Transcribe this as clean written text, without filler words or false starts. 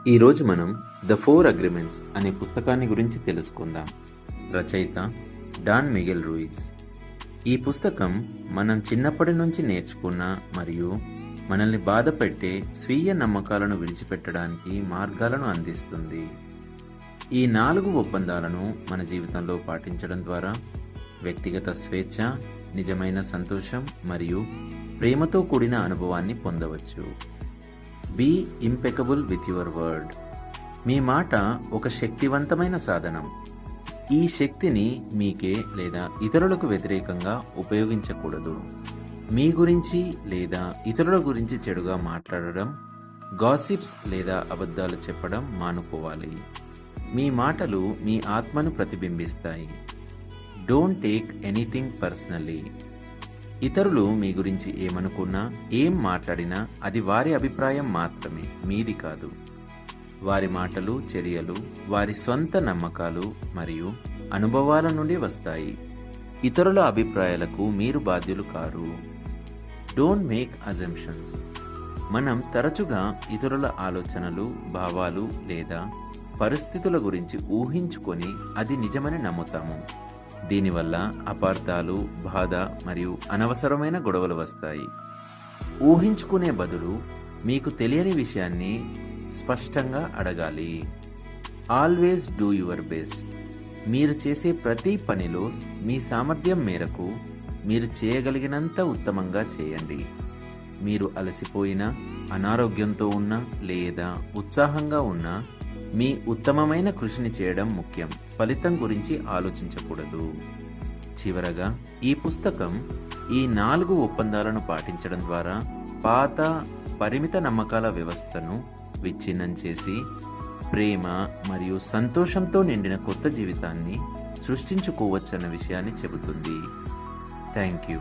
ఈరోజు మనం the four agreements అనే పుస్తకాన్ని గురించి తెలుసుకుందాం. రచయిత డాన్ మిగెల్ రూయిస్. ఈ పుస్తకం మనం చిన్నప్పటి నుంచి నేర్చుకున్న మరియు మనల్ని బాధపెట్టే స్వీయ నమ్మకాలను విడిచిపెట్టడానికి మార్గాలను అందిస్తుంది. ఈ 4 ఒప్పందాలను మన జీవితంలో పాటించడం ద్వారా వ్యక్తిగత స్వేచ్ఛ, నిజమైన సంతోషం మరియు ప్రేమతో కూడిన అనుభవాన్ని పొందవచ్చు. Be impeccable with your word. మీ మాట ఒక శక్తివంతమైన సాధనం. ఈ శక్తిని మీకే లేదా ఇతరులకు వ్యతిరేకంగా ఉపయోగించకూడదు. మీ గురించి లేదా ఇతరుల గురించి చెడుగా మాట్లాడడం, గాసిప్స్ లేదా అబద్ధాలు చెప్పడం మానుకోవాలి. మీ మాటలు మీ ఆత్మను ప్రతిబింబిస్తాయి. Don't take anything personally. ఇతరులు మీ గురించి ఏమనుకున్నా, ఏం మాట్లాడినా అది వారి అభిప్రాయం మాత్రమే, మీది కాదు. వారి మాటలు, చర్యలు వారి స్వంత నమ్మకాలు మరియు అనుభవాల నుండి వస్తాయి. ఇతరుల అభిప్రాయాలకు మీరు బాధ్యులు కారు. Don't make assumptions. మనం తరచుగా ఇతరుల ఆలోచనలు, భావాలు లేదా పరిస్థితుల గురించి ఊహించుకొని అది నిజమని నమ్ముతాము. దీనివల్ల అపార్థాలు, బాధ మరియు అనవసరమైన గొడవలు వస్తాయి. ఊహించుకునే బదులు మీకు తెలియని విషయాన్ని స్పష్టంగా అడగాలి. Always do your best. మీరు చేసే ప్రతి పనిలో మీ సామర్థ్యం మేరకు మీరు చేయగలిగినంత ఉత్తమంగా చేయండి. మీరు అలసిపోయినా, అనారోగ్యంతో ఉన్నా లేదా ఉత్సాహంగా ఉన్నా మీ ఉత్తమమైన కృషిని చేయడం ముఖ్యం. ఫలితం గురించి ఆలోచించకూడదు. చివరగా, ఈ పుస్తకం ఈ 4 ఒప్పందాలను పాటించడం ద్వారా పాత పరిమిత నమ్మకాల వ్యవస్థను విచ్ఛిన్నం చేసి ప్రేమ మరియు సంతోషంతో నిండిన కొత్త జీవితాన్ని సృష్టించుకోవచ్చన్న విషయాన్ని చెబుతుంది. Thank you.